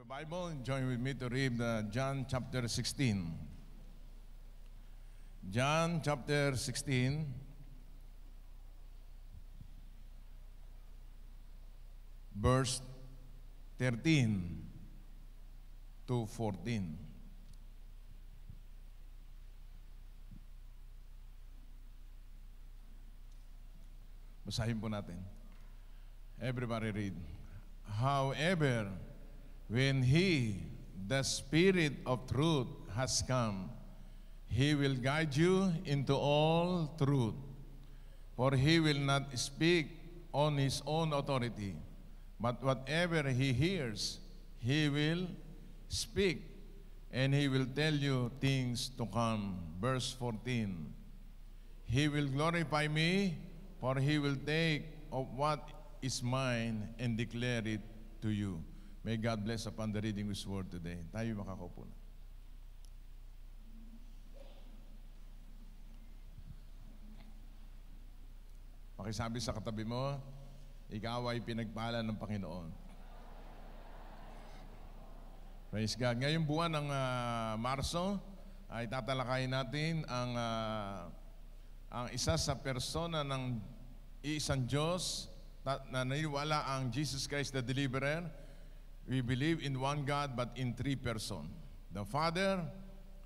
Bible, join with me to read John chapter 16. John chapter 16, verse 13 to 14. Basahin po natin. Everybody read. However, when He, the Spirit of truth, has come, He will guide you into all truth. For He will not speak on His own authority, but whatever He hears, He will speak, and He will tell you things to come. Verse 14. He will glorify me, for He will take of what is mine and declare it to you. May God bless upon the reading of His word today. Tayo makakaupo na. Pakisabi sa katabi mo, ikaw ay pinagpala ng Panginoon. Praise God. Ngayong buwan ng Marso ay tatalakayin natin ang isa sa persona ng isang Diyos na naniwala ang Jesus Christ the Deliverer. We believe in one God but in three persons. The Father,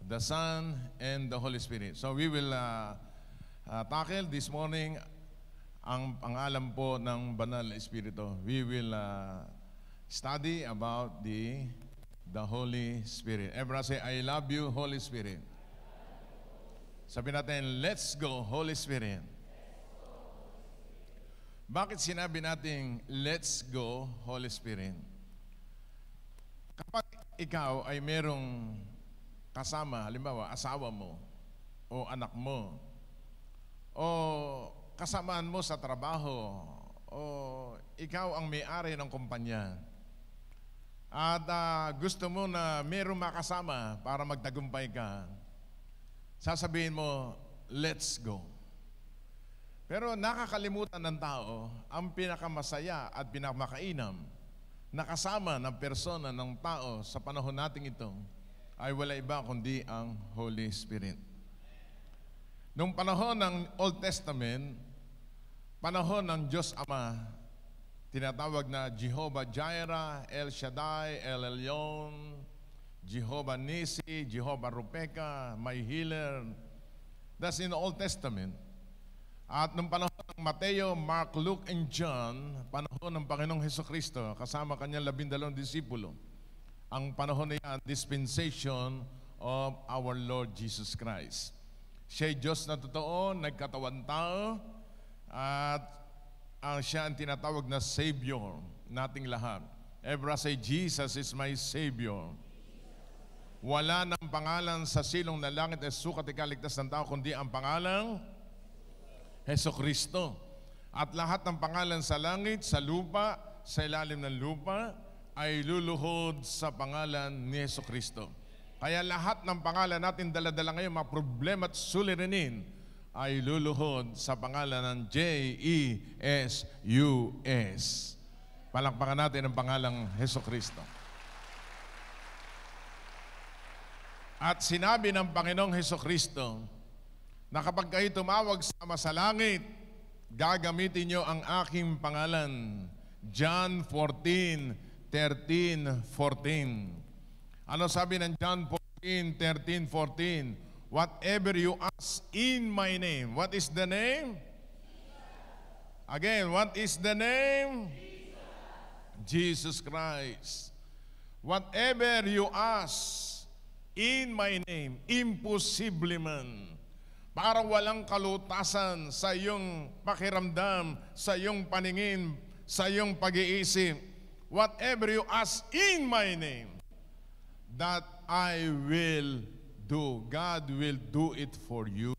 the Son, and the Holy Spirit. So we will tackle this morning ang pangalan po ng Banal na Espiritu. We will study about the Holy Spirit. Everyone say, I love you, Holy Spirit. Sabi natin, let's go, Holy Spirit. Bakit sinabi natin, let's go, Holy Spirit? Kapag ikaw ay merong kasama, halimbawa, asawa mo, o anak mo, o kasamaan mo sa trabaho, o ikaw ang may-ari ng kumpanya, at gusto mo na merong makasama para magtagumpay ka, sasabihin mo, let's go. Pero nakakalimutan ng tao ang pinakamasaya at pinakamakainam na kasama ng persona ng tao sa panahon nating ito ay wala iba kundi ang Holy Spirit. Nung panahon ng Old Testament, panahon ng Diyos Ama, tinatawag na Jehovah Jireh, El Shaddai, El Elyon, Jehovah Nisi, Jehovah Rupeka, my healer. That's in the Old Testament. At nung panahon ng Mateo, Mark, Luke, and John, panahon ng Panginoong Hesukristo, kasama kanyang 12 disipulo, ang panahon na yan, dispensation of our Lord Jesus Christ. Siya'y Diyos na totoo, nagkatawan tao, at siya ang tinatawag na Savior nating lahat. Everyone say, Jesus is my Savior. Wala nang pangalan sa silong na langit at sukat ikaligtas ng tao, kundi ang pangalang Hesukristo. At lahat ng pangalan sa langit, sa lupa, sa ilalim ng lupa, ay luluhod sa pangalan ni Hesukristo. Kaya lahat ng pangalan natin dala-dala ngayon, mga problema at suliranin, ay luluhod sa pangalan ng J-E-S-U-S. Palakpakan natin ang pangalang Hesukristo. At sinabi ng Panginoong Hesukristo na kapag kayo tumawag sa langit, gagamitin nyo ang aking pangalan. John 14:13-14. Ano sabi ng John 14:13-14? Whatever you ask in my name. What is the name? Again, what is the name? Jesus Christ. Whatever you ask in my name, imposible man. Parang walang kalutasan sa iyong pakiramdam, sa iyong paningin, sa iyong pag-iisip. Whatever you ask in my name, that I will do. God will do it for you.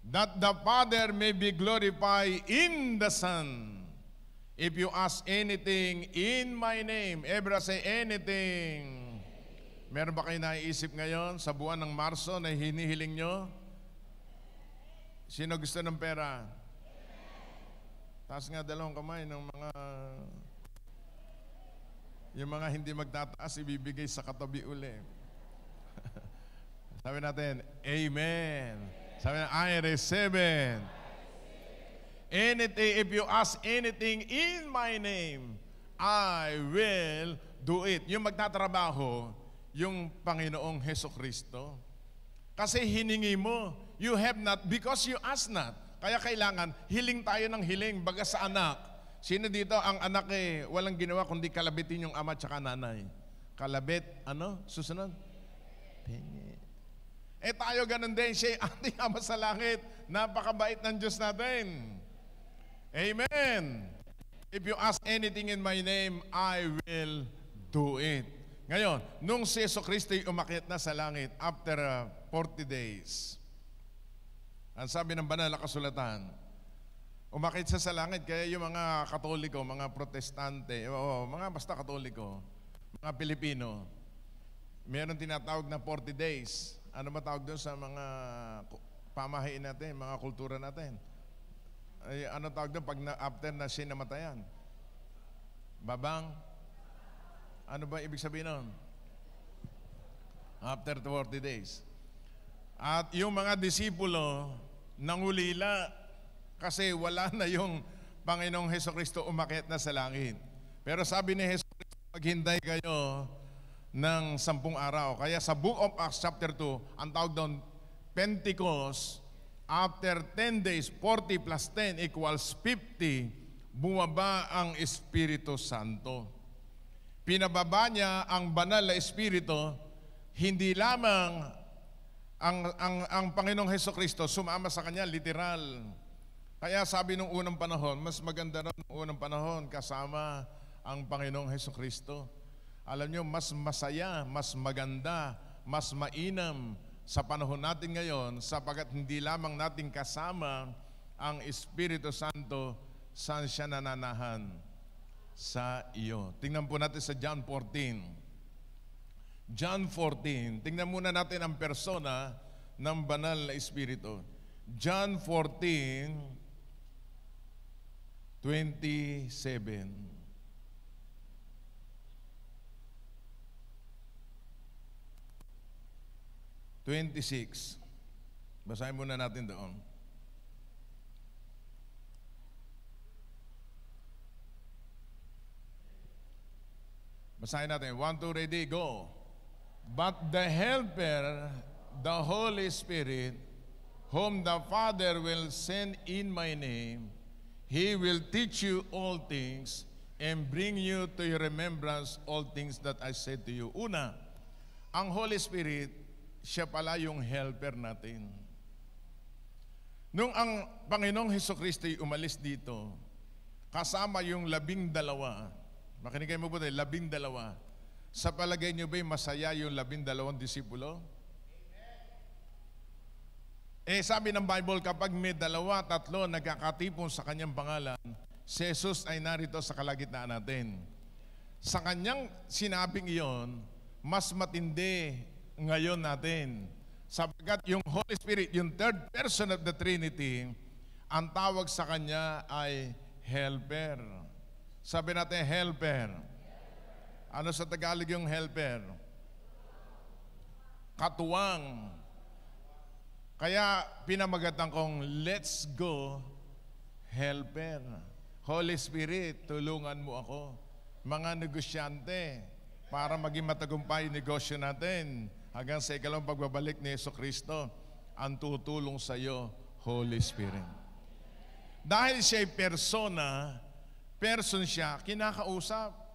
That the Father may be glorified in the Son. If you ask anything in my name, everyone say anything. Meron ba kayo naiisip ngayon sa buwan ng Marso na hinihiling nyo? Sino gusto ng pera? Taas nga dalawang kamay ng mga Yung mga hindi magtataas, ibibigay sa katabi uli. Sabi natin, Amen. Sabi natin, I receive it. Anything, if you ask anything in my name, I will do it. Yung magtatrabaho, yung Panginoong Hesukristo. Kasi hiningi mo, you have not because you ask not. Kaya kailangan, hiling tayo ng hiling, baga sa anak. Sino dito ang anak walang ginawa kundi kalabitin yung ama at saka nanay? Kalabit, susunod? Pengi. Tayo ganun din, siya ating ama sa langit. Napakabait ng Diyos natin. Amen. If you ask anything in my name, I will do it. Ngayon, nung si Jesucristo umakyat na sa langit after 40 days, ang sabi ng banal na kasulatan, umakyat siya sa langit, kaya yung mga Katoliko, mga Protestante, mga basta Katoliko, mga Pilipino, meron tinatawag na 40 days. Ano ba tawag doon sa mga pamahiin natin, mga kultura natin? Ay, ano tawag doon pag after na siya namatayan? Babang? Ano ba ibig sabihin nun? After 40 days. At yung mga disipulo, nangulila kasi wala na yung Panginoong Hesukristo umakyat na sa langit. Pero sabi ni Hesukristo, maghintay kayo ng 10 araw. Kaya sa Book of Acts chapter 2, ang tawag doon, Pentecost, after 10 days, 40 plus 10 equals 50, bumaba ang Espiritu Santo. Pinababa niya ang banal na Espiritu, hindi lamang ang Panginoong Hesukristo sumama sa kanya, literal. Kaya sabi nung unang panahon, mas maganda na nung unang panahon kasama ang Panginoong Hesukristo. Alam nyo, mas masaya, mas maganda, mas mainam sa panahon natin ngayon sapagkat hindi lamang natin kasama ang Espiritu Santo, saan siya nananahan? Sa iyo. Tingnan po natin sa John 14. John 14. Tingnan muna natin ang persona ng banal na Espiritu. John 14, 27. 26. Basahin muna natin doon. Basahin natin. 1, 2, ready, go. But the Helper, the Holy Spirit, whom the Father will send in my name, He will teach you all things and bring you to your remembrance all things that I said to you. Una, ang Holy Spirit, siya pala yung helper natin. Nung ang Panginoong Hesukristo umalis dito, kasama yung 12, makinig kayo mabuti, 12. Sa palagay niyo ba'y masaya yung 12 disipulo? Sabi ng Bible, kapag may 2, 3 nagkakatipon sa kanyang pangalan, si Jesus ay narito sa kalagitnaan natin. Sa kanyang sinabing iyon, mas matindi ngayon natin. Sapagkat yung Holy Spirit, yung third person of the Trinity, ang tawag sa kanya ay helper. Sabi natin, helper. Ano sa Tagalog yung helper? Katuwang. Kaya pinamagatan kong, let's go, helper. Holy Spirit, tulungan mo ako. Mga negosyante, para maging matagumpay yung negosyo natin. Hanggang sa ikalawang pagbabalik ni Jesucristo, ang tutulong sa iyo, Holy Spirit. Dahil siya ay person siya, kinakausap.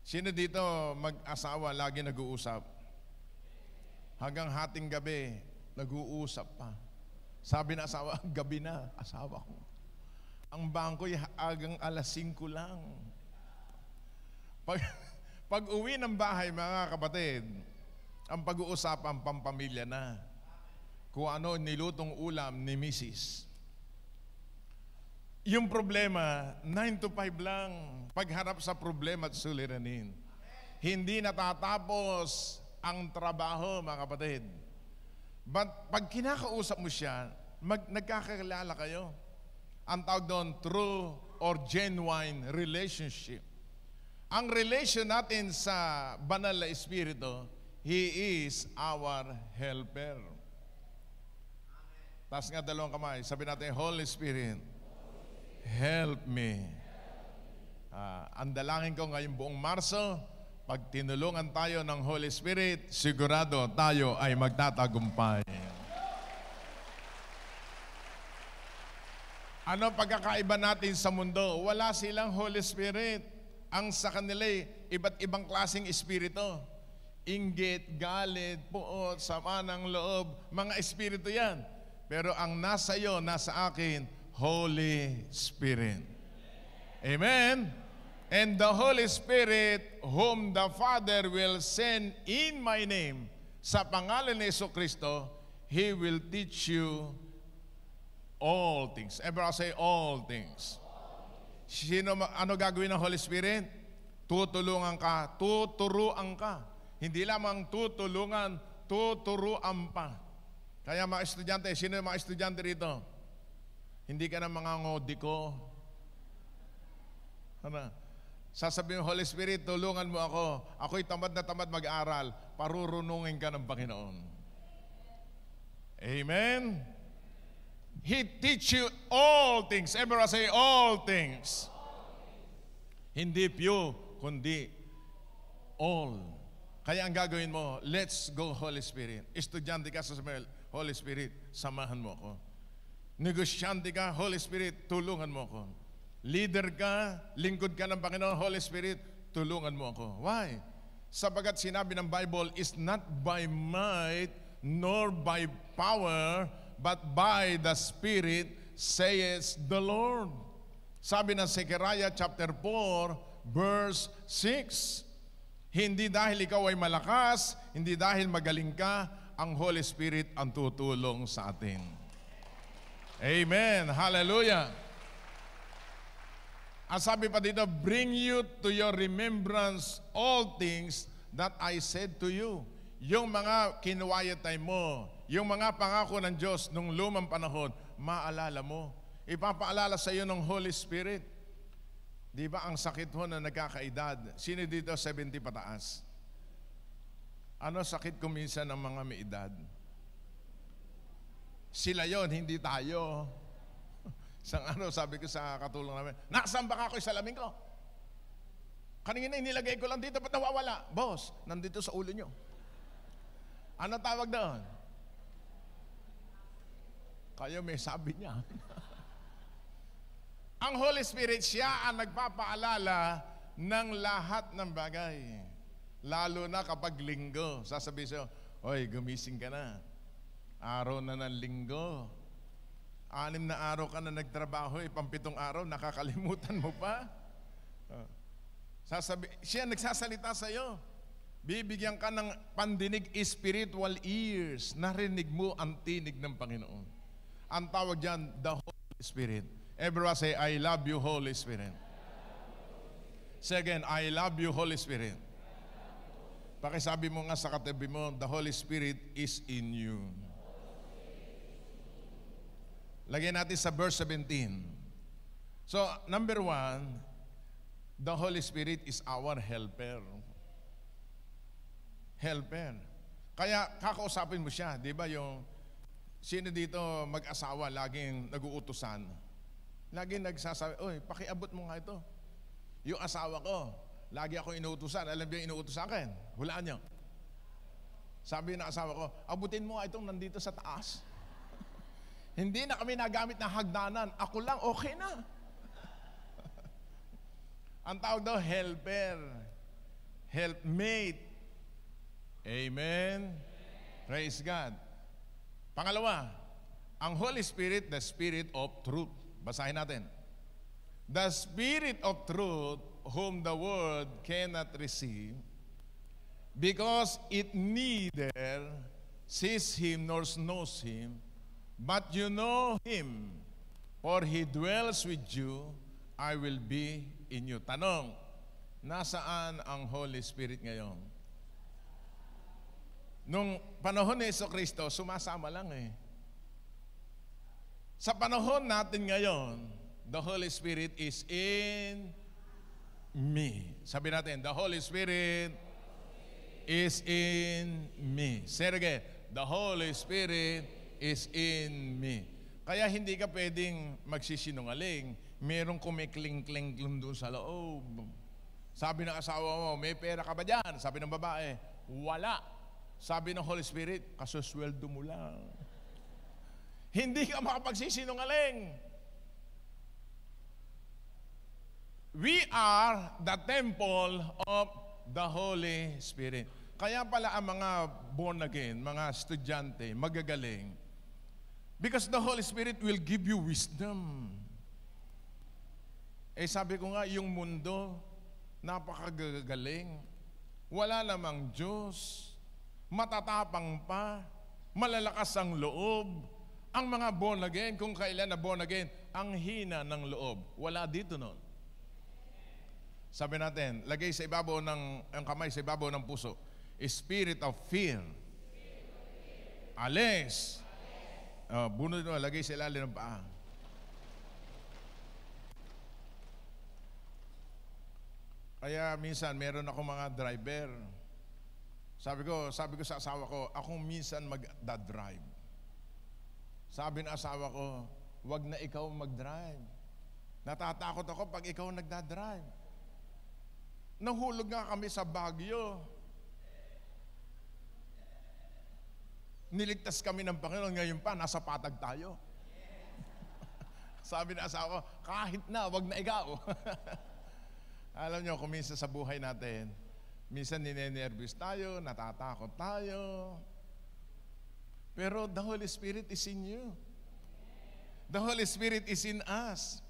Sino dito mag-asawa, lagi nag-uusap? Hanggang hating gabi, nag-uusap pa. Sabi na asawa, gabi na, asawa ko. Ang bangko'y agang alas 5 lang. Pag uwi ng bahay, mga kapatid, ang pag-uusapan pampamilya na. Kung ano nilutong ulam ni Mrs. Yung problema, 9 to 5 lang. Pagharap sa problema at suliranin. Hindi natatapos ang trabaho, mga kapatid. But pag kinakausap mo siya, nagkakakilala kayo. Ang tawag doon, true or genuine relationship. Ang relation natin sa banal na Espiritu, He is our helper. Taas nga dalawang kamay. Sabi natin, Holy Spirit, help me. Ang dalangin ko ngayong buong Marso, pag tinulungan tayo ng Holy Spirit, sigurado tayo ay magtatagumpay. Ano pagkakaiba natin sa mundo? Wala silang Holy Spirit. Ang sa kanila iba't ibang klaseng espiritu. Inggit, galit, puot, sama ng loob, mga espiritu yan. Pero ang nasa iyo, nasa akin, Holy Spirit. Amen? And the Holy Spirit, whom the Father will send in my name, sa pangalan ni Jesucristo, He will teach you all things. Everyone say all things. Ano gagawin ng Holy Spirit? Tutulungan ka, tuturuan ka. Hindi lamang tutulungan, tuturuan pa. Kaya mga estudyante, sino yung mga estudyante rito? Hindi ka na mga ngodiko. Ano? Sasabihin ng Holy Spirit, tulungan mo ako. Ako'y tamad na tamad mag-aral. Parurunungin ka ng Panginoon. Amen? He teach you all things. Everyone say all things. Hindi few, kundi all. Kaya ang gagawin mo, let's go Holy Spirit. Estudyante ka sa Holy Spirit, samahan mo ako. Negosyante ka, Holy Spirit, tulungan mo ako. Leader ka, lingkod ka ng Panginoon, Holy Spirit, tulungan mo ako. Why? Sapagat sinabi ng Bible, is not by might nor by power, but by the Spirit, says the Lord. Sabi ng Zechariah chapter 4, verse 6, hindi dahil ikaw ay malakas, hindi dahil magaling ka, ang Holy Spirit ang tutulong sa atin. Amen. Hallelujah. Ang sabi pa dito, bring you to your remembrance all things that I said to you. Yung mga kinuwayatay mo, yung mga pangako ng Diyos nung lumang panahon, maalala mo. Ipapaalala sa iyo ng Holy Spirit. Di ba ang sakit ho na nagkakaedad? Sino dito 70 pataas? Ano sakit ko minsan ng mga may edad? Sila yon, hindi tayo. Isang sabi ko sa katulong namin, nasaan ba ako sa salamin ko? Kanina inilagay ko lang dito, ba't nawawala? Boss, nandito sa ulo nyo. Ano tawag doon? Kayo may sabi niya. Ang Holy Spirit, siya ang nagpapaalala ng lahat ng bagay. Lalo na kapag linggo. Sasabihin siya, oy, gumising ka na. Araw na ng linggo. 6 na araw ka na nagtrabaho, 7 araw, nakakalimutan mo pa. Siya nagsasalita sa iyo. Bibigyan ka ng pandinig, spiritual ears. Narinig mo ang tinig ng Panginoon. Ang tawag dyan, the Holy Spirit. Everyone say, I love you, Holy Spirit. Say again, I love you, Holy Spirit. Pakisabi mo nga sa katabi mo, the Holy Spirit is in you. Lagyan natin sa verse 17. So, number 1, the Holy Spirit is our helper. Helper. Kaya kakausapin mo siya, di ba yung sino dito mag-asawa laging nag-uutusan? Laging nagsasabi, oy, pakiabot mo nga ito. Yung asawa ko, lagi ako inuutusan. Alam niyo yung inuutos sa akin? Hulaan niyo. Sabi ng asawa ko, abutin mo nga itong nandito sa taas. Hindi na kami nagamit ng hagdanan. Ako lang, okay na. Ang tawag daw, helper. Helpmate. Amen. Praise God. Pangalawa, ang Holy Spirit, the Spirit of truth. Basahin natin. The Spirit of truth, whom the world cannot receive, because it neither sees Him nor knows Him, but you know Him, for He dwells with you, I will be in you. Tanong, nasaan ang Holy Spirit ngayon? Nung panahon ni Jesucristo, sumasama lang eh. Sa panahon natin ngayon, the Holy Spirit is in me. Sabi natin, the Holy Spirit is in me. Say it again, the Holy Spirit is in me. Kaya hindi ka pwedeng magsisinungaling. Merong kumikling-kling doon sa loob. Sabi ng asawa mo, may pera ka ba dyan? Sabi ng babae, wala. Sabi ng Holy Spirit, kasusweldo mo lang. Hindi ka makapagsisinungaling. We are the temple of the Holy Spirit. Kaya pala ang mga born again, mga estudyante, magagaling. Because the Holy Spirit will give you wisdom. Sabi ko nga, yung mundo, napakagagaling. Wala namang Diyos. Matatapang pa. Malalakas ang loob. Ang mga born again, kung kailan na born again, ang hina ng loob. Wala dito nun. Sabi natin, lagay sa ibabaw ang kamay sa ibabaw ng puso. Spirit of fear. Alis. Bunod mo, lagay sa ilalim ng paa. Kaya minsan meron ako mga driver. Sabi ko sa asawa ko, ako minsan magda-drive. Sabi ng asawa ko, wag na ikaw mag-drive. Natatakot ako pag ikaw nagda-drive. Nahulog nga kami sa Baguio. Niligtas kami ng Panginoon, ngayon pa, nasa patag tayo. Sabi ng asawa ko, kahit na, wag na ikaw. Alam nyo, kung minsan sa buhay natin, minsan ninenervous tayo, natatakot tayo. Pero the Holy Spirit is in you. The Holy Spirit is in us.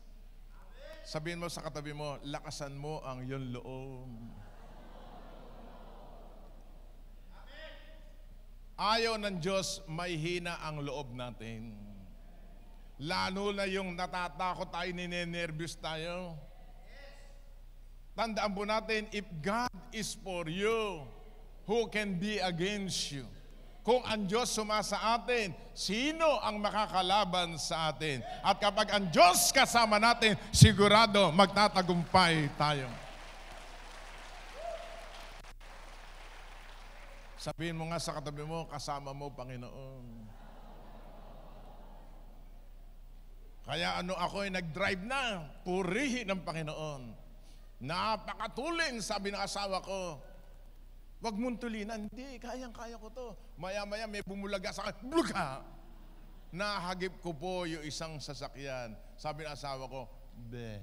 Sabihin mo sa katabi mo, lakasan mo ang iyong loob. Ayaw ng Diyos, may hina ang loob natin. Lalo na yung natatakot tayo, ninenervous tayo. Tandaan po natin, if God is for you, who can be against you? Kung ang Diyos sumasa atin, sino ang makakalaban sa atin? At kapag ang Diyos kasama natin, sigurado magtatagumpay tayo. Sabihin mo nga sa katabi mo, kasama mo, Panginoon. Kaya ako'y nag-drive na, purihin ng Panginoon. Napakatulin, sabi ng asawa ko. Wag mong tulinan. Hindi, kayang-kaya ko to. Maya-maya may bumulaga sa akin. Bluga! Nahagip ko po yung isang sasakyan. Sabi ng asawa ko, be.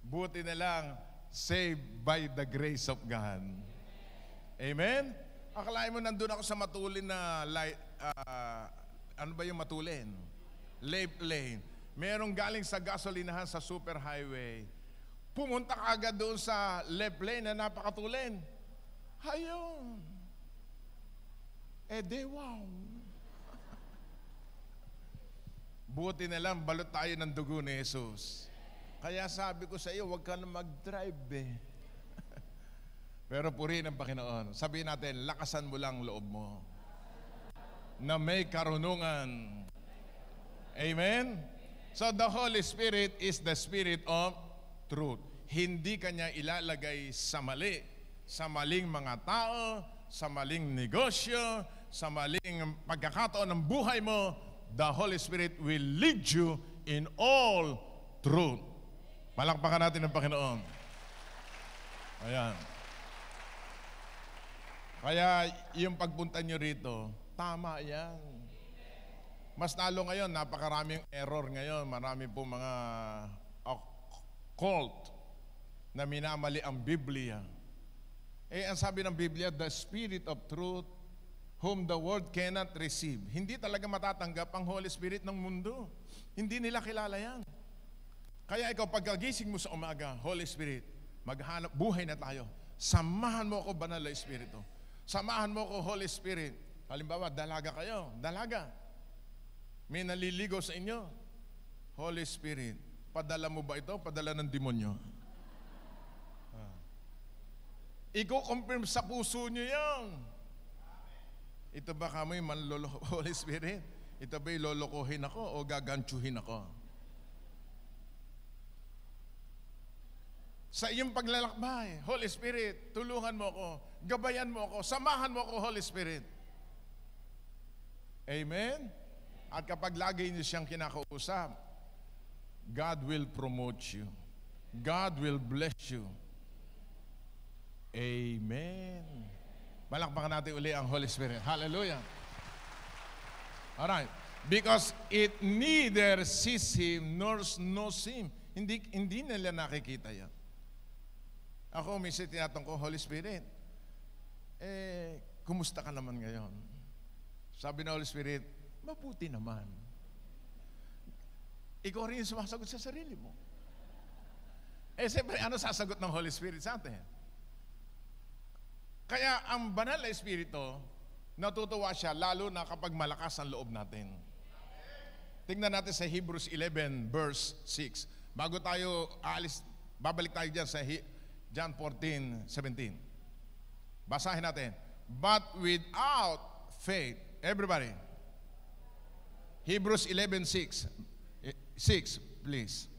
Buti na lang, saved by the grace of God. Amen? Akalain mo nandun ako sa matulin na light, ano ba yung matulin? Left lane. Merong galing sa gasolinahan sa super highway. Pumunta ka agad doon sa left lane na napakatulin. Ayun. Wow. Buti na lang, balot tayo ng dugo ni Jesus. Kaya sabi ko sa iyo, huwag ka na mag-drive Pero purihin ang Panginoon. Sabihin natin, lakasan mo lang loob mo. Na may karunungan. Amen? So the Holy Spirit is the Spirit of truth. Hindi kanya ilalagay sa mali, sa maling mga tao, sa maling negosyo, sa maling pagkakataon ng buhay mo. The Holy Spirit will lead you in all truth. Palakpakan natin ng Panginoon. Ayan. Kaya yung pagpunta nyo rito, tama yan. Mas lalo ngayon, napakaraming error ngayon. Marami po mga cult na minamali ang Biblia. Ang sabi ng Biblia, the Spirit of truth, whom the world cannot receive. Hindi talaga matatanggap ang Holy Spirit ng mundo. Hindi nila kilala yan. Kaya ikaw, pagkagising mo sa umaga, Holy Spirit, maghanap, buhay na tayo. Samahan mo ako, Banal na Espiritu. Samahan mo ako, Holy Spirit. Halimbawa, dalaga kayo. Dalaga. May naliligo sa inyo. Holy Spirit, padala mo ba ito? Padala ng demonyo. Iko-confirm sa puso nyo yan. Ito ba kami manloloko, Holy Spirit? Ito ba'y lolokohin ako o gagantsuhin ako? sa iyong paglalakbay. Holy Spirit, tulungan mo ako, gabayan mo ako, samahan mo ako, Holy Spirit. Amen? At kapag lagi niyo siyang kinakausap, God will promote you. God will bless you. Amen. Palakpakan natin uli ang Holy Spirit. Hallelujah. Alright. Because it neither sees Him nor knows Him. Hindi nila nakikita yan. Ako, minsan tinatanong ko, Holy Spirit, kumusta ka naman ngayon? Sabi ng Holy Spirit, mabuti naman. Ikaw rin yung sumasagot sa sarili mo. Siyempre, ano sasagot ng Holy Spirit sa atin? Kaya ang banal na Espiritu, natutuwa siya lalo na kapag malakas ang loob natin. Tingnan natin sa Hebrews 11 verse 6. Bago tayo aalis, babalik tayo dyan sa John 14:17. Basahin natin. But without faith, everybody. Hebrews 11:6. 6, please.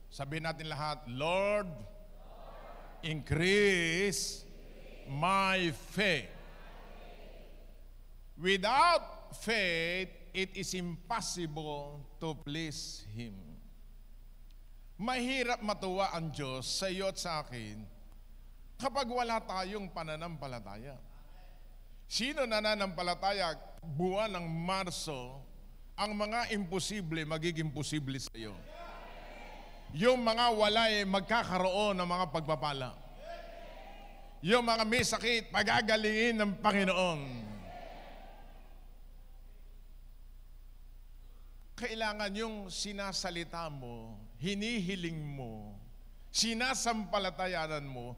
Sabihin natin lahat, Lord, increase my faith. Without faith, it is impossible to please Him. Mahirap matuwa ang Diyos sa iyo at sa akin kapag wala tayong pananampalataya. Sino nananampalataya buwan ng Marso, ang mga imposible magiging posible sa iyo. Yung mga wala magkakaroon ng mga pagpapala. Yung mga may sakit, pagagalingin ng Panginoon. Kailangan yung sinasalita mo, hinihiling mo, sinasampalatayanan mo,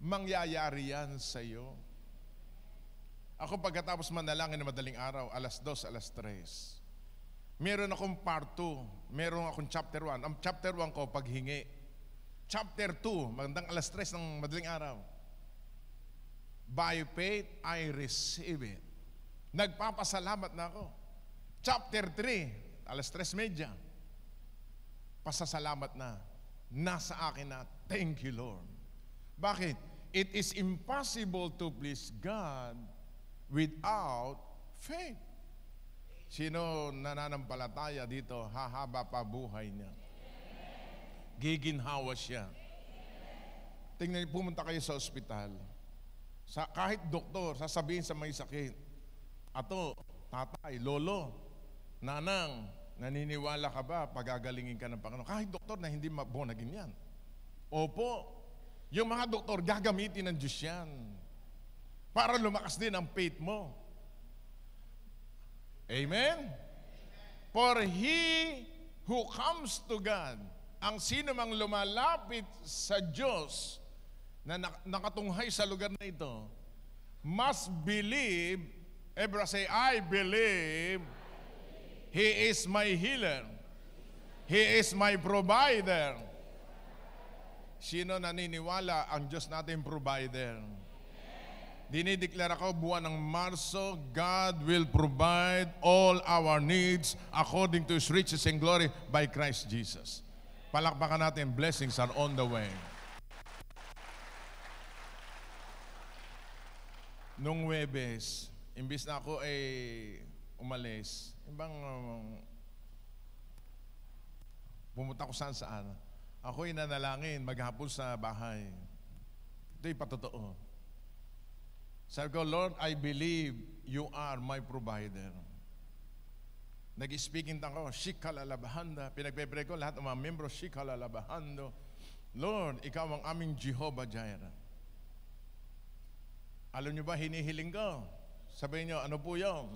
mangyayari yan sa iyo. Ako pagkatapos manalangin na madaling araw, 2:00, 3:00. Meron akong part 2, meron akong chapter 1. Ang chapter 1 ko, paghingi. Chapter 2, magandang 3:00 ng madaling araw. By faith, I receive it. Nagpapasalamat na ako. Chapter 3, 3:30. Pasasalamat na. Nasa akin na. Thank you, Lord. Bakit? It is impossible to please God without faith. Sino nananampalataya dito, hahaba pa buhay niya. Giginhawa siya. Tingnan niyo, pumunta kayo sa ospital. Kahit doktor, sasabihin sa may sakit, ato, tatay, lolo, nanang, naniniwala ka ba pagagalingin ka ng Panginoon? Kahit doktor na hindi born-again yan. Opo, yung mga doktor, gagamitin ng Diyos yan para lumakas din ang faith mo. Amen? For he who comes to God, ang sino mang lumalapit sa Diyos na nakatunghay sa lugar na ito, must believe, everyone say, I believe, He is my healer. He is my provider. Sino naniniwala ang Diyos natin provider? Dinideklara ko buwan ng Marso, God will provide all our needs according to His riches and glory by Christ Jesus. Palakpakan natin, blessings are on the way. Nung Huwebes, imbis na ako ay umalis, pumunta ko saan. Ako'y nanalangin maghapon sa bahay. Ito'y patotoo. Sabi ko, Lord, I believe you are my provider. Nag-speaking ako, Shikalalabahanda. Pinagpe-pray ko lahat ng mga membro, Shikalalabahando. Lord, ikaw ang aming Jehovah Jireh. Alam niyo ba, hinihiling ko? Sabihin niyo, ano po yun?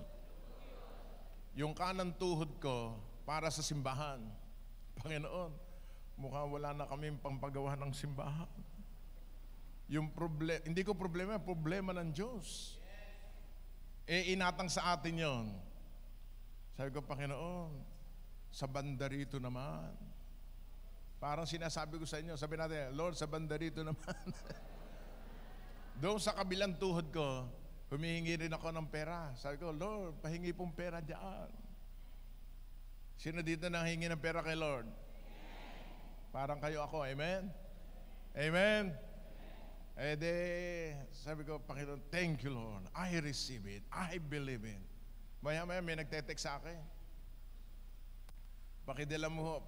Yung kanang tuhod ko para sa simbahan. Panginoon, mukhang wala na kaming pampagawa ng simbahan. Yung hindi ko problema ng Diyos. Inatang sa atin yon. Sabi ko, Panginoon, sa banda rito naman. Parang sinasabi ko sa inyo, sabi natin, Lord, sa banda rito naman. Doon sa kabilang tuhod ko, humihingi rin ako ng pera. Sabi ko, Lord, pahingi pong pera dyan. Sino dito nang hingi ng pera kay Lord? Parang kayo ako, amen? Amen? Eh de, sabi ko, Panginoon, thank you Lord. I receive it. I believe it. Maya-maya may nagte-text sa akin.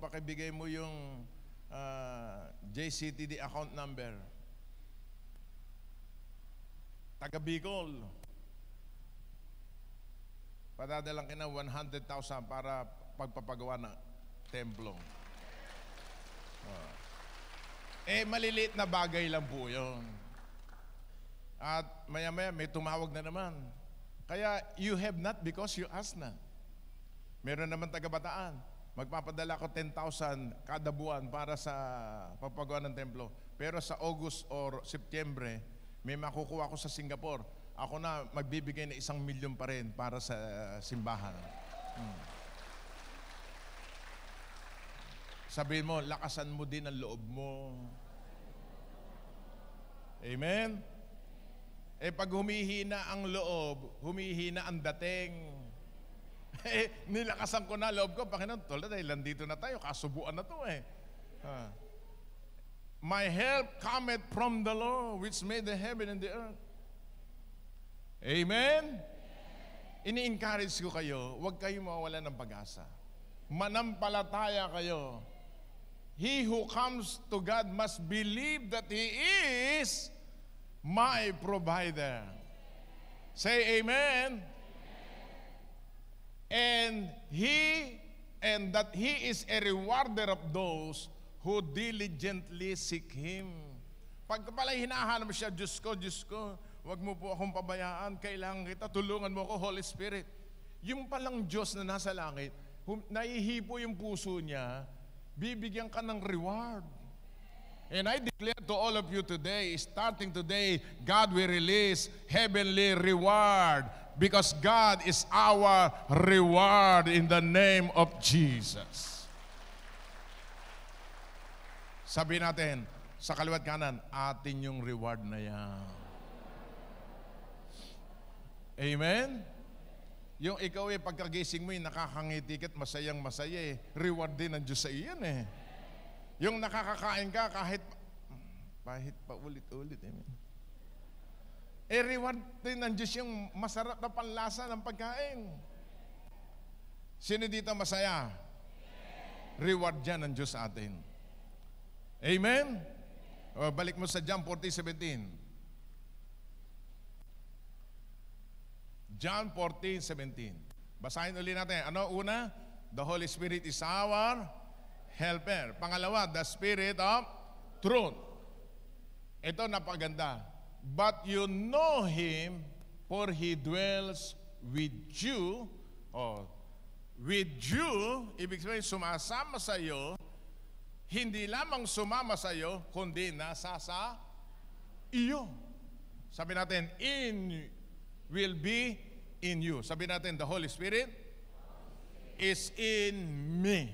Pakibigay mo yung JCTD account number. Taga Bicol. Padadalang kina 100,000 para pagpapagawa ng templo. Maliliit na bagay lang po yun. At maya-maya may tumawag na naman. Kaya you have not because you ask not. Meron naman taga-Bataan. Magpapadala ko 10,000 kada buwan para sa pagpagawa ng templo. Pero sa August or September, may makukuha ko sa Singapore. Ako na magbibigay na 1,000,000 pa rin para sa simbahan. Sabihin mo, lakasan mo din ang loob mo. Amen? Pag humihina ang loob, humihina ang dating. Nilakasan ko na loob ko, Panginoon, tol, dahil nandito na tayo, kasubuan na to My help cometh from the Lord, which made the heaven and the earth. Amen? Ini-encourage ko kayo, huwag kayong mawawala ng pag-asa. Manampalataya kayo. He who comes to God must believe that He is my provider. Say amen. And that He is a rewarder of those who diligently seek Him. Pag pala hinahanap siya, Diyos ko, huwag mo po akong pabayaan, kailangan kita, tulungan mo ko, Holy Spirit. Yung palang Diyos na nasa langit, naihipo yung puso niya, bibigyan ka ng reward. And I declare to all of you today, starting today, God will release heavenly reward because God is our reward in the name of Jesus. Sabi natin, sa kaliwat kanan, atin yung reward na yan. Amen? Yung ikaw pagkagising mo nakakangiti ka't masayang masaya reward din ng Diyos sa iyan Yung nakakakain ka kahit paulit-ulit. Amen. Reward din ng Diyos yung masarap na panlasa ng pagkain. Sino dito masaya? Reward dyan ng Diyos sa atin. Amen? Balik mo sa John 14:17. John 14:17. Basahin ulit natin. Ano una? The Holy Spirit is our helper. Pangalawa, the Spirit of truth. Ito napaganda. But you know Him, for He dwells with you. With you, ibig sabihin sumasama sa iyo, hindi lamang sumama sa iyo, kundi nasa sa iyo. Sabi natin, will be in you. Sabi natin, the Holy Spirit is in me.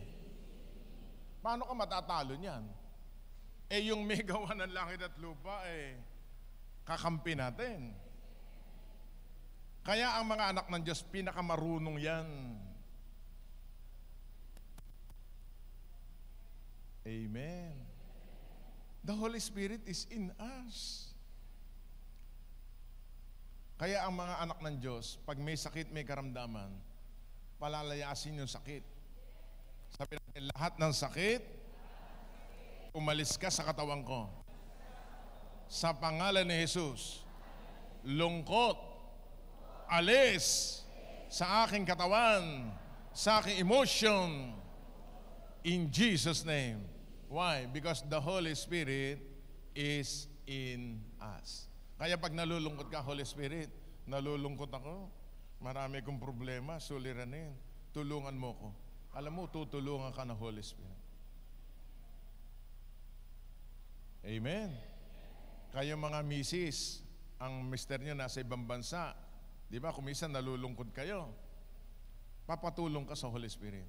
Paano ka matatalo niyan? Yung may gawa ng langit at lupa, kakampi natin. Kaya ang mga anak ng Diyos, pinakamarunong yan. Amen. The Holy Spirit is in us. Kaya ang mga anak ng Diyos, pag may sakit, may karamdaman, palalayasin yung sakit. Sabi natin, lahat ng sakit, umalis ka sa katawan ko. Sa pangalan ni Jesus, lungkot, alis sa aking katawan, sa aking emotion, in Jesus' name. Why? Because the Holy Spirit is in us. Kaya pag nalulungkot ka, Holy Spirit, nalulungkot ako, marami kong problema, suliranin, tulungan mo ko. Alam mo, tutulungan ka ng Holy Spirit. Amen. Kayo mga misis, ang mister nyo nasa ibang bansa, di ba, kung minsan nalulungkot kayo, papatulong ka sa Holy Spirit.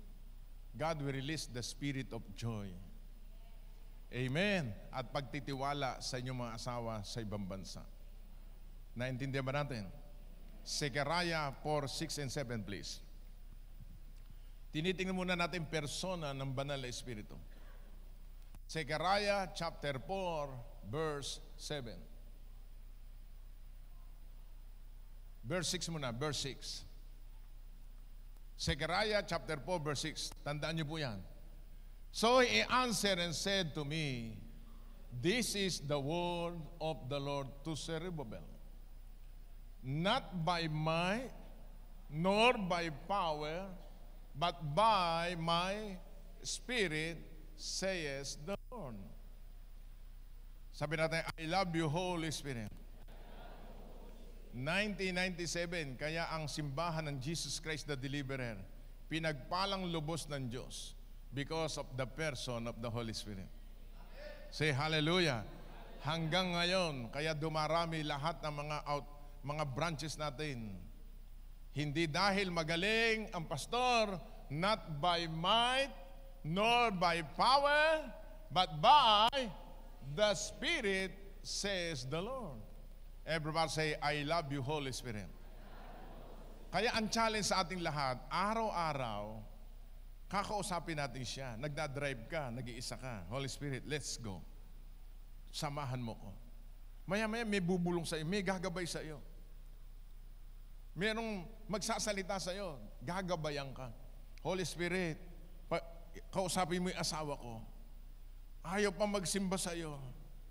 God will release the spirit of joy. Amen. At pagtitiwala sa inyong mga asawa sa ibang bansa. Naintindihan ba natin? Zechariah 4:6 and 7, please. Tinitingnan muna natin persona ng banal na Espiritu. Zechariah chapter 4, verse 7. Verse 6 muna, verse 6. Zechariah chapter 4, verse 6. Tandaan niyo po yan. So he answered and said to me, this is the word of the Lord to Zerubbabel. Not by might, nor by power, but by my Spirit, says the Lord. Sabi natin, I love you, Holy Spirit. 1997, kaya ang simbahan ng Jesus Christ the Deliverer, pinagpalang lubos ng Diyos because of the person of the Holy Spirit. Say hallelujah. Hanggang ngayon, kaya dumarami lahat ng mga branches natin. Hindi dahil magaling ang pastor, not by might, nor by power, but by the Spirit, says the Lord. Everybody say, I love you, Holy Spirit. Kaya ang challenge sa ating lahat, araw-araw, kakausapin natin siya. Nagdadrive ka, nag-iisa ka. Holy Spirit, let's go. Samahan mo ko. Maya-maya may bubulong sa iyo, may gagabay sa iyo. Merong magsasalita sa iyo, gagabayan ka. Holy Spirit, kausapin mo yung asawa ko. Ayaw pa magsimba sa iyo.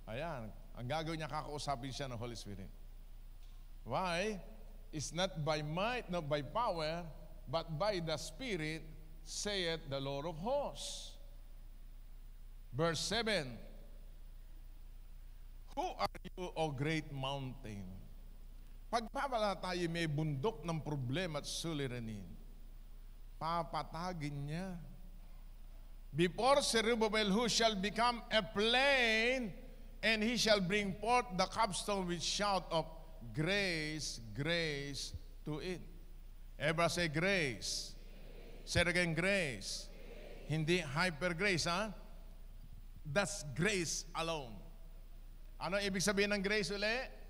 Ayan, ang gagawin niya, kakausapin siya ng Holy Spirit. Why? It's not by might, not by power, but by the Spirit, saith the Lord of hosts. Verse 7. Who are you, O great mountain? Pagpapala tayo may bundok ng problema at suliranin, papatagin niya. Before Zerubbabel, who shall become a plain, and he shall bring forth the capstone with shout of grace, grace to it. Everybody say grace. Say it again, grace. Hindi hyper grace, ha? That's grace alone. Ano ibig sabihin ng grace uli?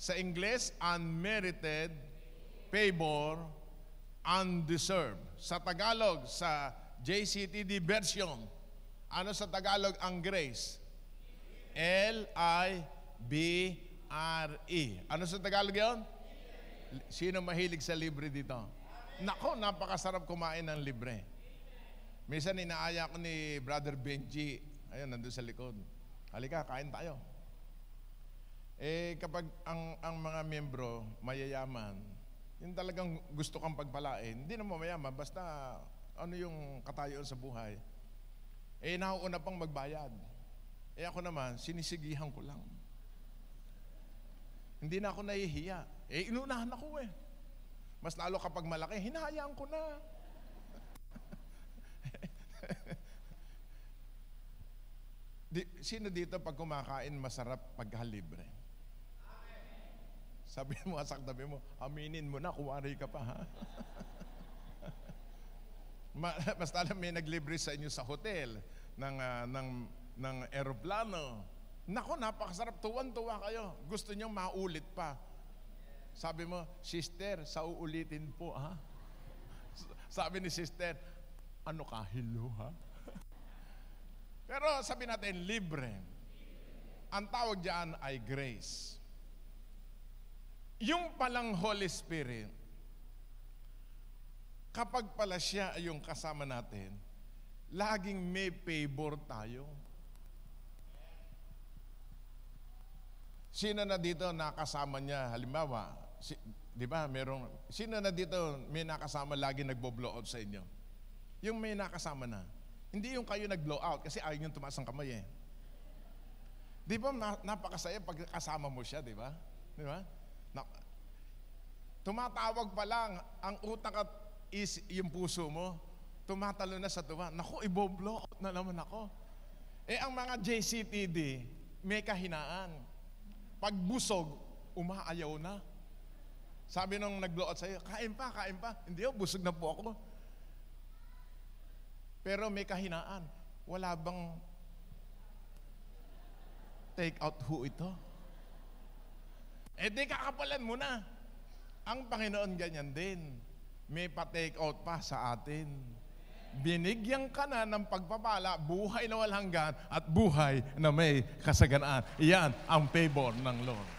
Sa English, unmerited, favor, undeserved. Sa Tagalog, sa JCTD version, ano sa Tagalog ang grace? L-I-B-R-E. Ano sa Tagalog yun? Sino mahilig sa libre dito? Nako, napakasarap kumain ng libre. Minsan inaaya ko ni Brother Benji, ayun, nandun sa likod. Halika, kain tayo. Kapag ang mga miyembro mayayaman, yung talagang gusto kang pagpalain, hindi naman mayaman, basta ano yung katayoan sa buhay, nauuna pang magbayad. Ako naman, sinisigihan ko lang. Hindi na ako nahihiya. Inunahan ako . Mas lalo kapag malaki, hinahayaan ko na. Sino dito pag kumakain masarap pagkalibre? Sabi mo, saktabi mo, aminin mo na, kuwari ka pa, ha? Mas lalo may naglibre sa inyo sa hotel, ng aeroplano. Nako, napakasarap, tuwan-tuwa kayo. Gusto nyo maulit pa. Sabi mo, sister, sa uulitin po, ha? Sabi ni sister, ano ka, hello, ha? Pero sabi natin, libre. Ang tawag dyan ay grace. Yung palang Holy Spirit, kapag pala siya ay yung kasama natin, laging may favor tayo. Sino na dito nakasama niya? Halimbawa, di ba, sino na dito may nakasama lagi nagbo-blow out sa inyo? Yung may nakasama na. Hindi yung kayo nag-blow out kasi ayaw nyo tumaas ang kamay . Di ba napakasaya pag kasama mo siya, di ba? Di ba? Tumatawag pa lang, ang utak at yung puso mo, tumatalo na sa tuwa. Naku, ibo-blow out na naman ako. Ang mga JCTD, may kahinaan. Pag busog, umaayaw na. Sabi nung nag-blow out sa'yo, kain pa, kain pa. Hindi, busog na po ako. Pero may kahinaan. Wala bang take out ho ito? di kakapalan mo na. Ang Panginoon ganyan din. May pa-take out pa sa atin. Binigyan ka na ng pagpapala, buhay na walang hanggan at buhay na may kasaganaan. Iyan ang favor ng Lord.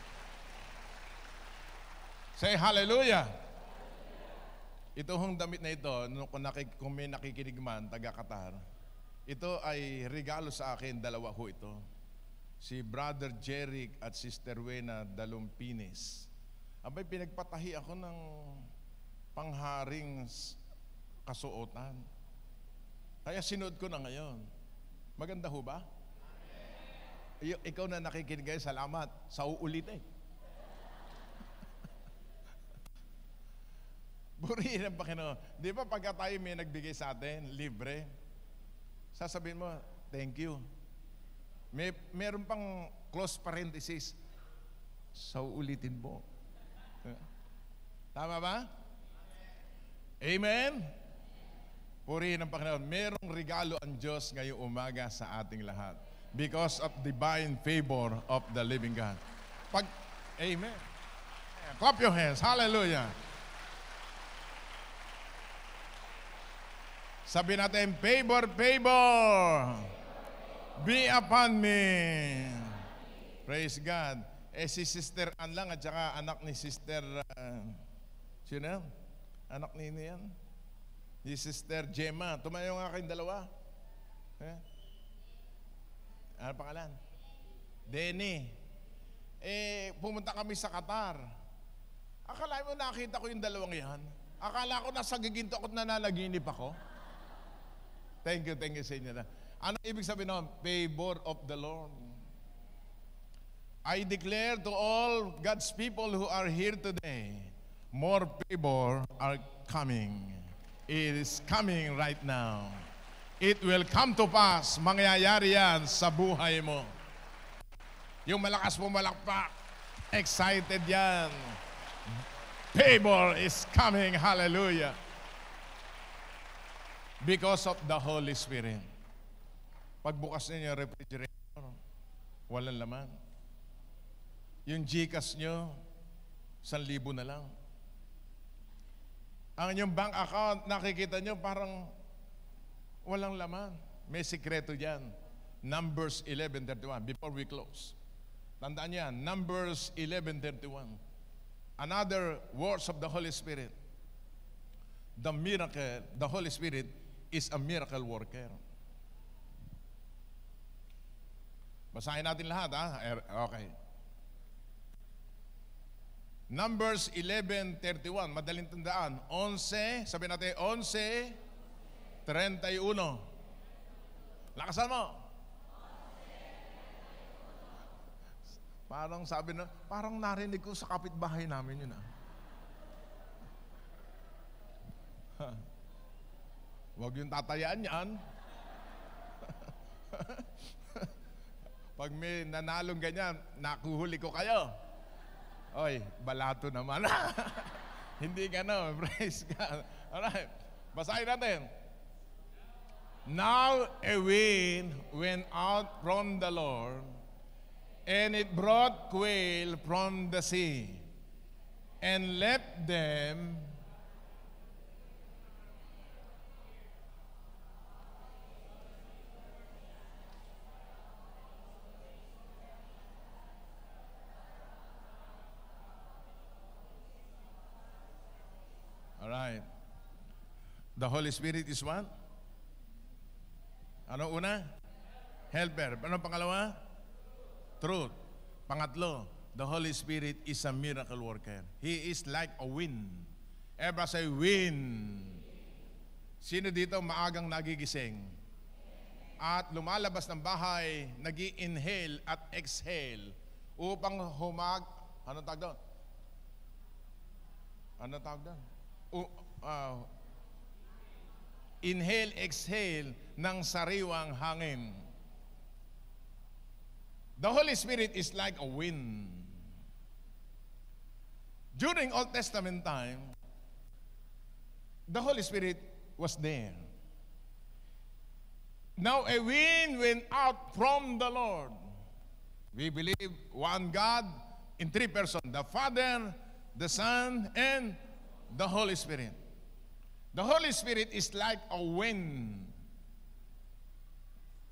Say hallelujah! Ito hong damit na ito, kung may nakikinig man, taga-Qatar, ito ay regalo sa akin, dalawa ho ito. Si Brother Jeric at Sister Wena Dalumpines. Abay, pinagpatahi ako ng pangharing kasuotan. Kaya sinuot ko na ngayon. Maganda ho ba? Ikaw na nakikinig kayo, salamat. Sa uulitin. Burihin ang Panginoon. Di ba pagka tayo may nagbigay sa atin, libre, sasabihin mo, thank you. Meron pang close parenthesis, sa uulitin mo. Tama ba? Amen? Purihin ang Panginoon. Merong regalo ang Diyos ngayong umaga sa ating lahat because of divine favor of the living God. Amen. Clap your hands. Hallelujah. Sabi natin, favor, favor, be upon me. Praise God. Si Sister Ann lang at saka anak ni Sister, sino yan? Anak ni yan? Si Sister Gemma. Tumayo nga kayong dalawa. Ano pangalan? Denny. Pumunta kami sa Qatar. Akala mo nakita ko yung dalawang yan? Akala ko nasa giginto ako at nananaginip ako. Thank you sa inyo na. Ano ibig sabihin nun? Favor of the Lord. I declare to all God's people who are here today, more favor are coming. It is coming right now. It will come to pass. Mangyayari yan sa buhay mo. Yung malakas mo malakpak, excited yan. Favor is coming. Hallelujah. Because of the Holy Spirit. Pagbukas ninyo yung refrigerator, walang laman. Yung GCash nyo, 1,000 na lang. Ang inyong bank account, nakikita nyo parang walang laman. May sikreto dyan. Numbers 11:31, before we close. Tandaan yan, Numbers 11:31. Another words of the Holy Spirit. The miracle, the Holy Spirit is a miracle worker. Basahin natin lahat, ha? Okay. Numbers 11:31, madaling tandaan. 11, sabi natin, 11:31. Lakasan mo. Parang sabi na, parang narinig ko sa kapitbahay namin yun, ha? Huwag yung tatayaan yan. Pag may nanalong ganyan, nakuhuli ko kayo. Oy, balato naman. Hindi gano'n. Praise God. Alright. Basahin natin. Now a wind went out from the Lord, and it brought quail from the sea, and left them Alright. The Holy Spirit is what? Ano una? Helper. Ano pangalawa? Truth. Pangatlo, the Holy Spirit is a miracle worker. He is like a wind. Everybody say, wind. Sino dito maagang nagigising? At lumalabas ng bahay, nag-i-inhale at exhale upang anong tawag doon? Anong tawag doon? Inhale, exhale ng sariwang hangin. The Holy Spirit is like a wind. During Old Testament time, the Holy Spirit was there. Now a wind went out from the Lord. We believe one God In three persons, the Father, the Son, and the Holy Spirit. The Holy Spirit is like a wind.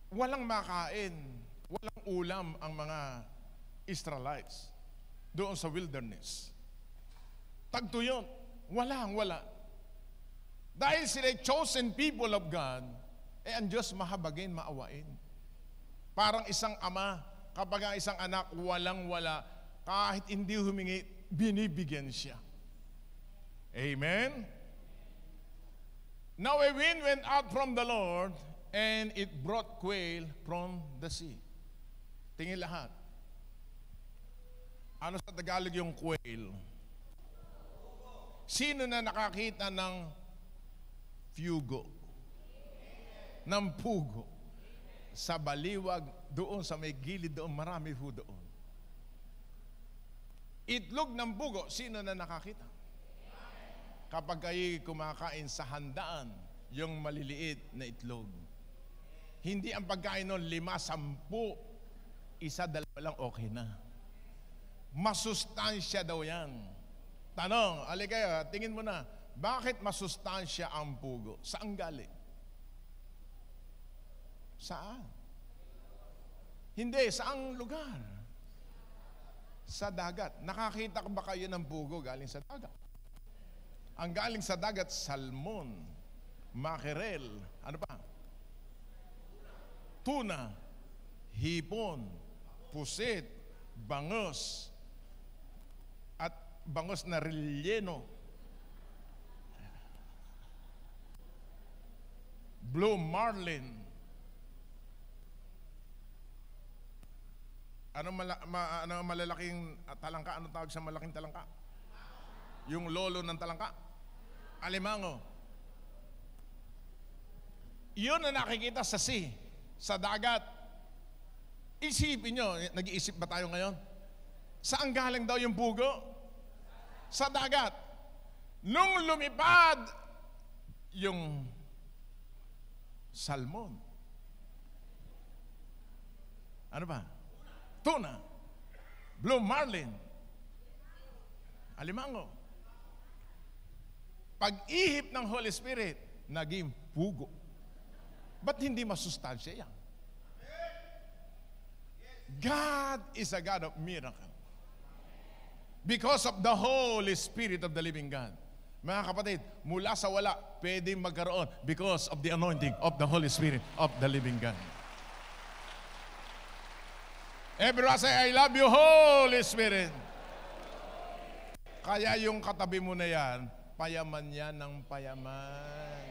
Walang makain, walang ulam ang mga Israelites doon sa wilderness. Tagto yun. Wala. Dahil sila chosen people of God, ang Diyos mahabagin, maawain. Parang isang ama, kapag ang isang anak walang-wala, kahit hindi humingi, binibigyan siya. Amen? Now a wind went out from the Lord, and it brought quail from the sea. Tingin lahat. Ano sa Tagalog yung quail? Sino na nakakita ng fugo? Ng pugo? Sa baliwag, doon sa may gilid doon, marami po doon. Itlog ng pugo, sino na nakakita? Kapag kayo kumakain sa handaan, yung maliliit na itlog. Hindi ang pagkain nun 5, 10, 1, 2 lang okay na. Masustansya daw yan. Tanong, aligaya, tingin mo na, bakit masustansya ang pugo? Saan galing? Saan? Hindi, saang lugar? Sa dagat. Nakakita ba kayo ng pugo galing sa dagat? Ang galing sa dagat, salmon, mackerel, ano pa? Tuna, hipon, pusit, bangos, at bangos na relleno, blue marlin. Ano malalaking talangka? Anong tawag sa malaking talangka? Yung lolo ng talangka? Alimango. Yun na nakikita sa sea, sa dagat. Isipin nyo, nag-iisip ba tayo ngayon? Saan galing daw yung pugo? Sa dagat. Nung lumipad yung salmon. Ano ba? Tuna. Blue marlin. Alimango. Pag-ihip ng Holy Spirit, naging pugo. Ba't hindi masustansya yan? God is a God of miracle. Because of the Holy Spirit of the living God. Mga kapatid, mula sa wala, pwedeng magkaroon because of the anointing of the Holy Spirit of the living God. Everyone say, I love you, Holy Spirit. Kaya yung katabi mo na yan, payaman yan ng payaman.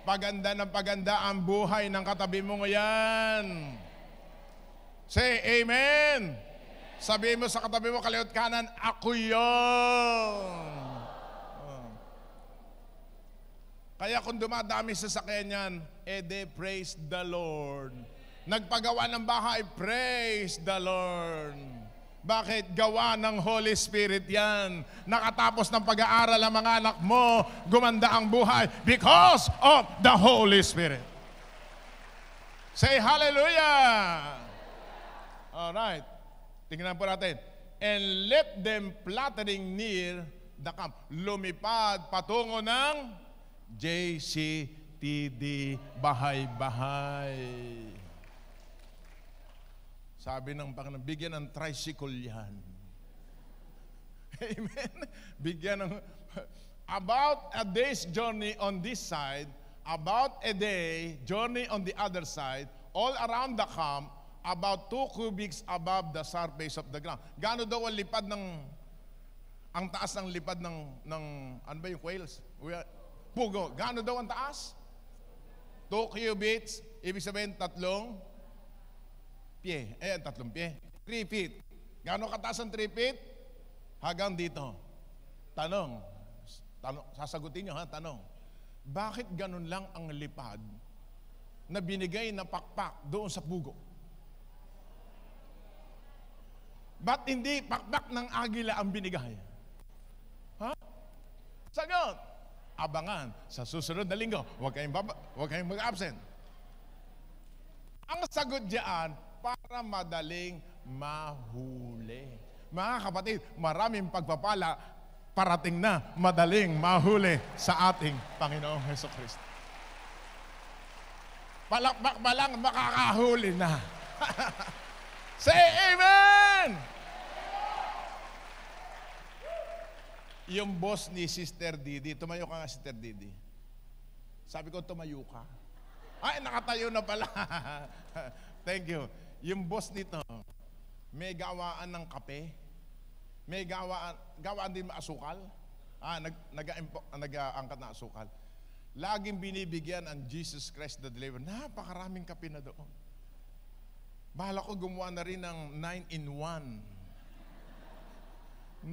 Paganda ng paganda ang buhay ng katabi mo ngayon. Say, Amen. Sabihin mo sa katabi mo, kaliwat kanan, ako yun. Kaya kung dumadami sa sakyan yan, praise the Lord. Nagpagawa ng bahay, praise the Lord. Bakit? Gawa ng Holy Spirit yan. Nakatapos ng pag-aaral ang mga anak mo, gumanda ang buhay because of the Holy Spirit. Say hallelujah! Alright. Tingnan po natin. And let them fluttering near the camp. Lumipad patungo ng JCTD, bahay-bahay. Sabi ng Panginoon, bigyan ng tricycle yan. Amen? Bigyan ng... About a day's journey on this side, about a day journey on the other side, all around the camp, about 2 cubits above the surface of the ground. Gaano daw ang lipad ng... Ang taas ng lipad ng ano ba yung quails? Pugo. Gaano daw ang taas? 2 cubits, ibig sabihin 3 pie. 3 pie. 3 feet. Gaano kataas ang 3 feet? Hanggang dito. Tanong. Sasagutin nyo ha, tanong. Bakit ganun lang ang lipad na binigay na pakpak doon sa pugo? Ba't hindi pakpak ng agila ang binigay? Ha? Sagot. Abangan sa susunod na linggo. Huwag kayong mag-absent. Ang sagot diyan, para madaling mahuli. Mga kapatid, maraming pagpapala parating na, madaling mahuli sa ating Panginoong Hesukristo. Palakpak ba lang, makakahuli na. Say amen! Yung boss ni Sister Didi, tumayo ka nga, Sister Didi. Sabi ko, tumayo ka. Ay, nakatayo na pala. Thank you. Yung boss nito, may gawaan ng kape. May gawaan din maasukal. Nag-aangkat na asukal. Laging binibigyan ang Jesus Christ the Deliverer. Napakaraming kape na doon. Bahala ko gumawa na rin ng 9-in-1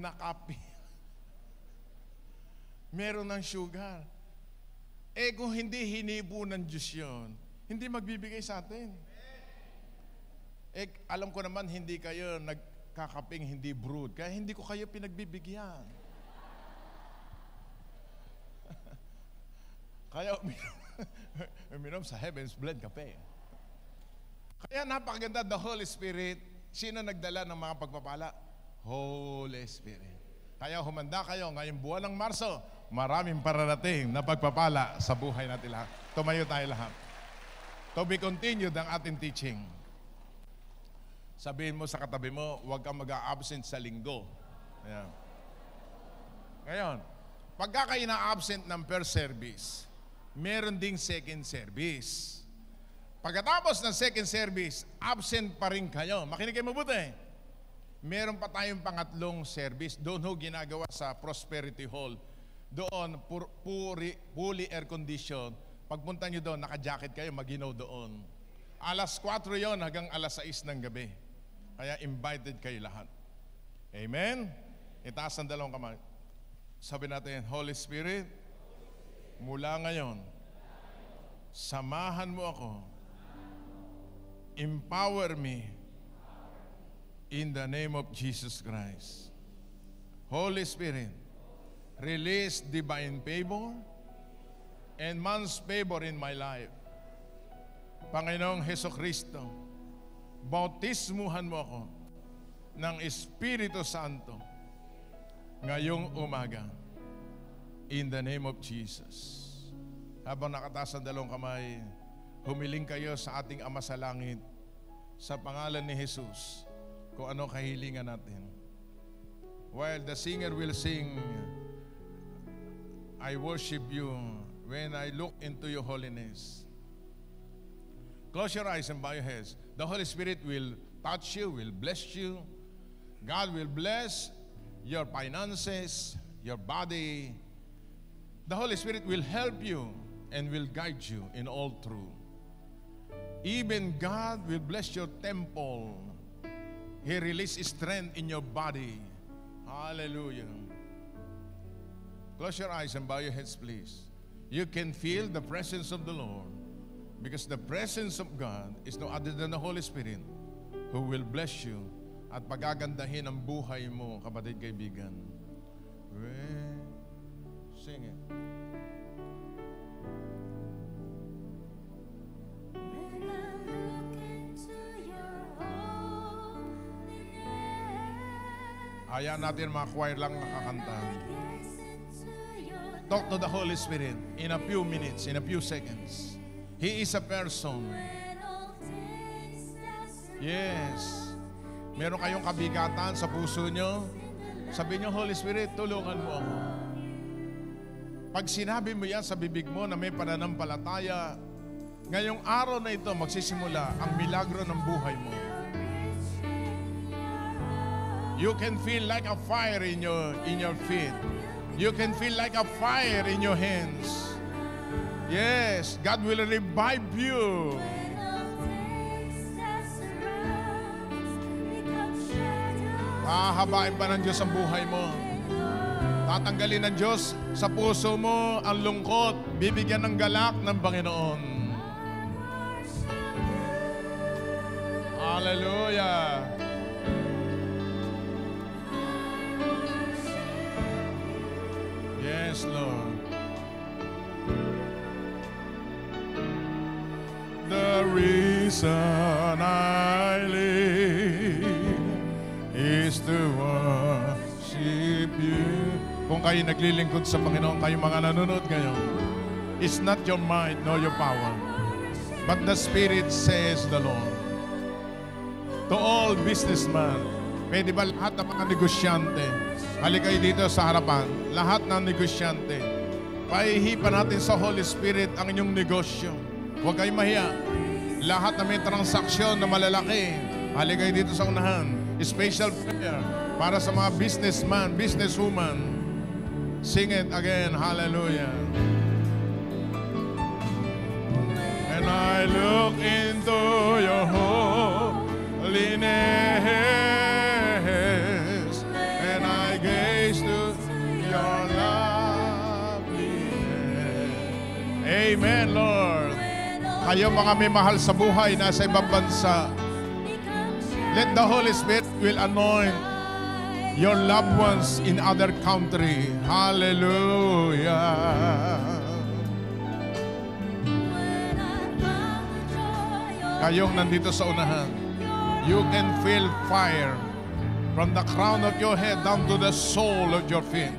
na kape. Meron ng sugar. Kung hindi hinibo ng Diyos yun, hindi magbibigay sa atin. Alam ko naman hindi kayo nagkakaping hindi brood, kaya hindi ko kayo pinagbibigyan. Kaya uminom sa Heaven's Blood kape. Kaya napakaganda, the Holy Spirit. Sino nagdala ng mga pagpapala? Holy Spirit. Kaya humanda kayo ngayong buwan ng Marso, maraming pararating na pagpapala sa buhay natin lahat. Tumayo tayo lahat. To be continued ang ating teaching. Sabihin mo sa katabi mo, huwag kang mag-a-absent sa linggo. Ayan. Ngayon, pagka kayo na-absent ng first service, meron ding second service. Pagkatapos ng second service, absent pa rin kayo. Makinig kayo mabuti. Meron pa tayong pangatlong service. Doon ho ginagawa sa Prosperity Hall. Doon, fully air condition. Pagpunta nyo doon, naka-jacket kayo, maginaw doon. Alas 4 yon hanggang alas 6 ng gabi. Kaya invited kayo lahat. Amen? Itaas ang dalawang kamay. Sabi natin, Holy Spirit, mula ngayon, samahan mo ako. Empower me in the name of Jesus Christ. Holy Spirit, release divine favor and man's favor in my life. Panginoong Hesukristo, bautismuhan mo ako ng Espiritu Santo ngayong umaga. In the name of Jesus. Habang nakataas ang dalawang kamay, humiling kayo sa ating Ama sa Langit sa pangalan ni Jesus kung ano kahilingan natin. While the singer will sing, I worship you when I look into your holiness. Close your eyes and bow your heads. The Holy Spirit will touch you, will bless you. God will bless your finances, your body. The Holy Spirit will help you and will guide you in all truth. Even God will bless your temple. He releases strength in your body. Hallelujah. Close your eyes and bow your heads, please. You can feel the presence of the Lord. Because the presence of God is no other than the Holy Spirit who will bless you at pagagandahin ang buhay mo, kapatid kaibigan. Sing it. Hayaan natin mga choir lang nakakanta. Talk to the Holy Spirit in a few minutes, in a few seconds. He is a person. Yes. Meron kayong kabigatan sa puso nyo. Sabihin nyo, Holy Spirit, tulungan mo ako. Pag sinabi mo yan sa bibig mo na may pananampalataya, ngayong araw na ito magsisimula ang milagro ng buhay mo. You can feel like a fire in your feet. You can feel like a fire in your hands. Yes, God will revive you. Hahabain pa ng Diyos ang buhay mo. Tatanggalin ng Diyos sa puso mo ang lungkot. Bibigyan ng galak ng Panginoon. Hallelujah. Yes, Lord. The reason I live is to Kung kayo naglilingkod sa Panginoon, kayo mga nanonood ngayon, it's not your might nor your power, but the Spirit says the Lord. To all businessmen, pwede ba lahat ng mga negosyante, halika kayo dito sa harapan, lahat ng negosyante, paihipan natin sa Holy Spirit ang inyong negosyo. Huwag kayong mahiya. Lahat na may transaksyon na malalaki, halika kayo dito sa unahan. Special prayer para sa mga businessman, businesswoman. Sing it again, hallelujah. And I look into your holiness, and I gaze to your loveliness. Amen, Lord. Kayo mga may mahal sa buhay, nasa ibang bansa, let the Holy Spirit will anoint your loved ones in other country. Hallelujah. Kayong nandito sa unahan, you can feel fire from the crown of your head down to the sole of your feet.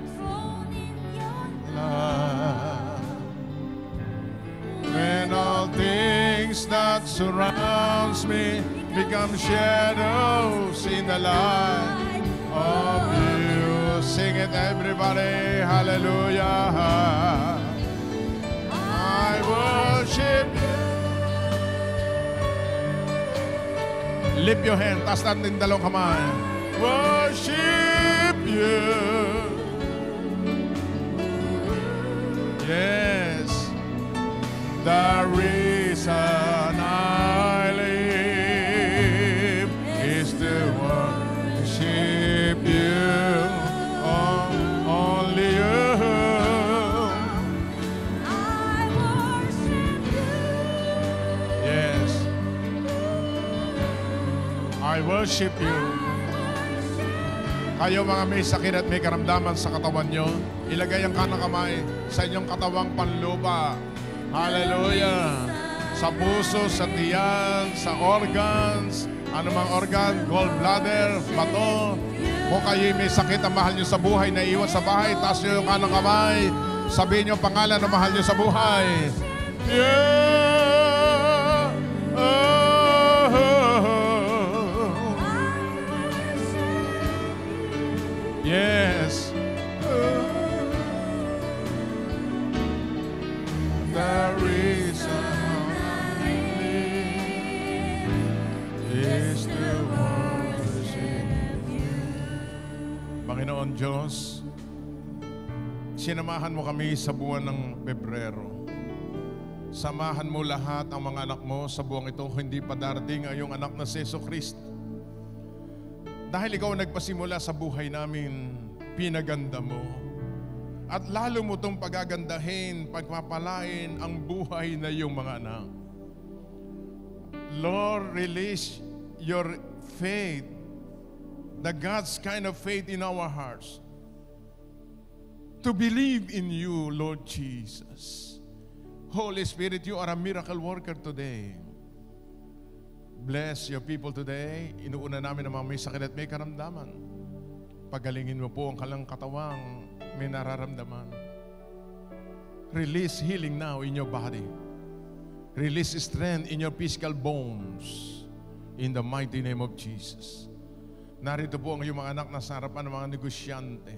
When all things that surrounds me become shadows in the light of you. Sing it, everybody, hallelujah. I worship you. Lift your hand, taas natin dalawang kamay. Worship you. Yes, the reason I live is to worship you, only you. I worship you. Yes, I worship you. Kayo mga may sakit at may karamdaman sa katawan nyo, ilagay ang kanang kamay sa inyong katawang panlupa. Hallelujah. Sa puso, sa tiyan, sa organs, anumang organ, gallbladder, bato. Kung kayo may sakit ang mahal nyo sa buhay na iwan sa bahay, taas nyo yung kanang kamay. Sabihin nyo ang pangalan na mahal nyo sa buhay. Yeah. Yes. The reason I live is to worship you. Panginoon Diyos, sinamahan mo kami sa buwan ng Pebrero. Samahan mo lahat ang mga anak mo sa buwang ito, hindi pa darating ang iyong anak na si Jesucristo. Dahil ikaw nagpasimula sa buhay namin, pinaganda mo. At lalo mo itong pagagandahin, pagpapalain ang buhay na iyong mga anak. Lord, release your faith, the God's kind of faith in our hearts, to believe in you, Lord Jesus. Holy Spirit, you are a miracle worker today. Bless your people today. Inuuna namin ang mga may sakit at may karamdaman. Pagalingin mo po ang kalang katawang may nararamdaman. Release healing now in your body. Release strength in your physical bones. In the mighty name of Jesus. Narito po ang iyong mga anak na sa harapan ng mga negosyante.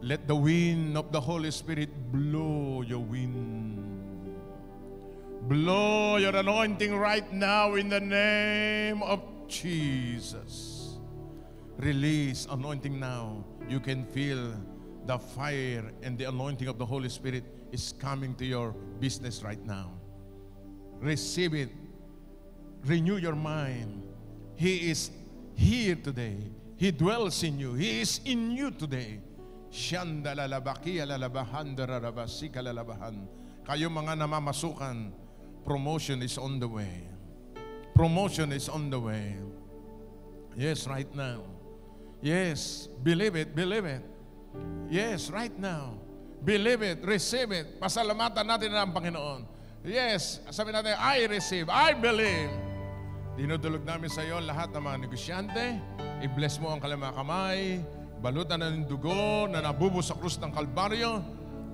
Let the wind of the Holy Spirit blow your wind. Blow your anointing right now in the name of Jesus. Release anointing now. You can feel the fire and the anointing of the Holy Spirit is coming to your business right now. Receive it. Renew your mind. He is here today. He dwells in you. He is in you today. Kayo mga namamasukan, promotion is on the way. Promotion is on the way. Yes, right now. Yes, believe it, believe it. Yes, right now. Believe it, receive it. Pasalamatan natin ang Panginoon. Yes, sabi natin, I receive, I believe. Dinudulog namin sa iyo lahat ng mga negosyante. I-bless mo ang kanilang mga kamay. balutan ng dugo na nabubo sa krus ng Kalbaryo,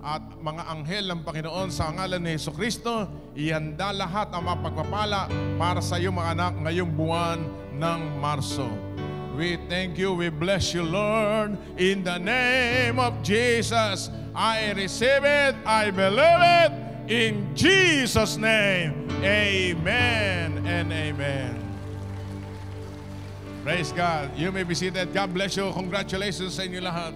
at mga anghel ng Panginoon sa ngalan ni Jesucristo, ihanda lahat ang mapagpapala para sa iyong mga anak ngayong buwan ng Marso. We thank you, we bless you, Lord, in the name of Jesus. I receive it, I believe it, in Jesus' name. Amen and amen. Praise God. You may be seated. God bless you. Congratulations sa inyo lahat.